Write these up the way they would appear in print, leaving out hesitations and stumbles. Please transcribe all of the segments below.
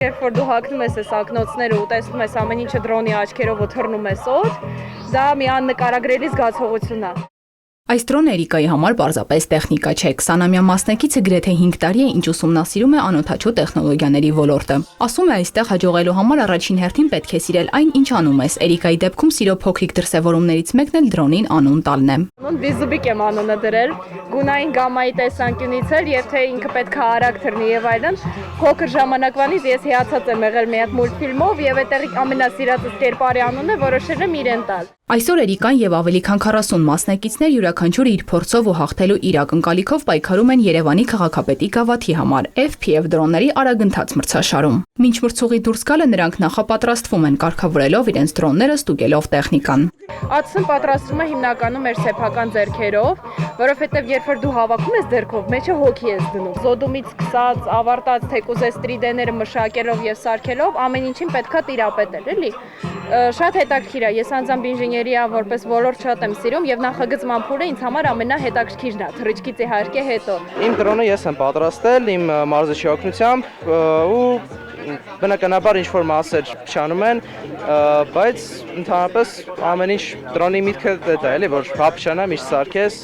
Երբ որ դու հագնում ես այս ակնոցները ու տեսնում ես ամեն ինչը դրոնի աչքերով ու թռնում ես օդ, դա մի աննկարագրելի զգացողություն է։ Այս դրոնը Էրիկայի համար պարզապես տեխնիկա չէ։ 20-ամյա մասնակիցը գրեթե 5 տարի է ինչ ուսումնասիրում է անօդաչու տեխնոլոգիաների ոլորտը։ Ասում է, այստեղ հաջողելու համար առաջին հերթին պետք է սիրել այն, ինչ անում ես։ Էրիկայի դեպքում սիրո փոքրիկ դրսևորումներից մեկն էլ դրոնին անուն տալն է։ Վիզուբիկ եմ անունը դրել, գունային գամմայի տեսանկյունից էլ, եւ թե ինքը պետք է արագ թռնի եւ այլն։ Փոքր ժամանակվանից ես հիացած եմ եղել մի հատ մուլտֆիլմով եւ այդտեղի ամենասիրածս կերպարի անունը որոշել եմ իրեն տալ։ Այսօր Էրիկան եւ ավելի քան 40 մասնակիցներ յուրաքանչյուրը իր փորձով ու հաղթելու իր ակնկալիքով պայքարում են Երևանի քաղաքապետի գավաթի համար FPV դրոնների արագընթաց մրցաշարում։ Մինչ մրցուղի դուրս գալը նրանք նախապատրաստվում են կարգավորելով իրենց դրոնները ստուգելով տեխնիկան։ Ածն պատրաստվում է հիմնականում մեր սեփական ձեռքերով, որովհետև երբ որ դու հավաքում ես ձեռքով, մեջը հոգի ես դնում։ Զոդումից սկսած, ավարտած թեկուզ այս 3D-ները մշակելով եւ սարքելով, ամեն ինչին պետքա տիրապետել, էլի։ Շատ հետաքրքիր է։ Ես անձամբ ինժեներիա որպես ոլորտ շատ եմ սիրում եւ նախագծման փուլը ինձ համար ամենահետաքրքիրն է, թռիչքից իհարկե հետո։ Իմ դրոնը ես եմ պատրաստել իմ մարզիչի օգնությամբ ու բնականաբար ինչ-որ մասեր փչանում են, բայց ընդհանրապես ամեն ինչ դրոնի միտքը դա է, էլի, որ փչանա, միշտ սարքես,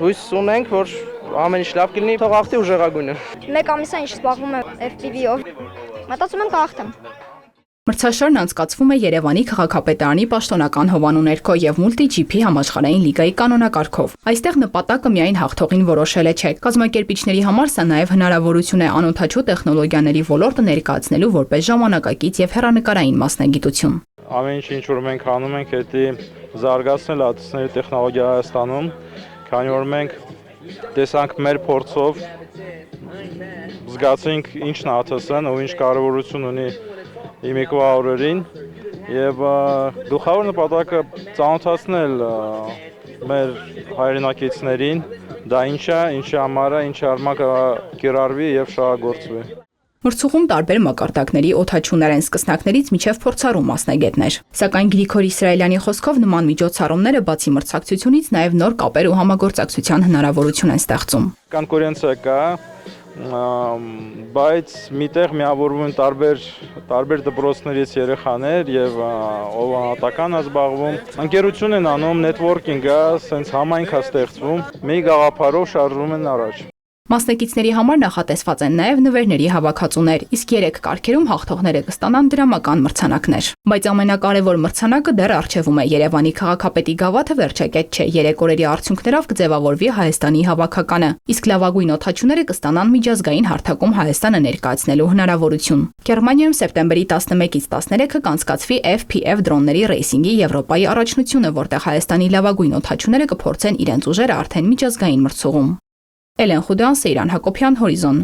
հույս ունենք, որ ամեն ինչ լավ կլինի, թող ախտի ուժեղագույնը։ Մեկ ամիս է ինչ զբաղվում եմ FPV-ով, մտածում եմ կախտեմ։ Մրցաշարն անցկացվում է Երևանի քաղաքապետարանի պաշտոնական հովանու ներքո եւ Multi-GP համաշխարհային լիգայի կանոնակարգով։ Այստեղ նպատակը միայն հաղթողին որոշելը չէ։ Կազմակերպիչների համար սա նաեւ հնարավորություն է անօդաչու տեխնոլոգիաների ոլորտը ներկայացնելու որպես ժամանակակից եւ հեռանկարային մասնագիտություն։ Ամեն ինչ որ մենք անում ենք, դա զարգացնել ածների տեխնոլոգիա Հայաստանում, քանի որ մենք տեսանք մեր փորձով զգացինք ինչն է ԱԹՍ-ն ու ինչ կարևորություն ունի իմ եկվա օրերին եւ գլխավոր նպատակը ծանոթացնել մեր հայրենակիցներին դա ինչի համար է, ինչի արմակ կիրառվի եւ շահագործվի։ Մրցուղում տարբեր մակարդակների օդաչուներ են սկսնակներից մինչև փորձառու մասնագետներ։ Սակայն Գրիգոր Իսրայելյանի խոսքով նման միջոցառումները բացի մրցակցությունից նաև նոր կապեր ու համագործակցության հնարավորություն են ստեղծում։ Կոնկուրենցիա կա, բայց միտեղ միավորվում են տարբեր դպրոցներից երեխաներ եւ ով անհատական է զբաղվում։ Ընկերություն են անում, նետվորքինգ է, սենց համայնք է ստեղծվում, մի գաղափարով շարժվում են առաջ։ Մասնակիցների համար նախատեսված են նաև նվերների հավաքածուներ, իսկ 3 կարգերում հաղթողները կստանան դրամական մրցանակներ։ Բայց ամենակարևոր մրցանակը դեռ առջևում է։ Երևանի քաղաքապետի գավաթը վերջակետ չէ, 3 օրերի արդյունքներով կձևավորվի Հայաստանի հավաքականը, իսկ լավագույն օդաչուները կստանան միջազգային հարթակում Հայաստանը ներկայացնելու հնարավորություն։ Գերմանիայում սեպտեմբերի 11-ից 13-ը կանցկացվի FPV դրոնների ռեյսինգի Եվրոպայի առաջնությունը, որտեղ Հայաստանի լավագույն օդաչուները կփորձեն իրենց ուժերը արդեն միջազգային մրցուղում։ Էլեն Խուդյան, Սեյրան Հակոբյան, Հորիզոն։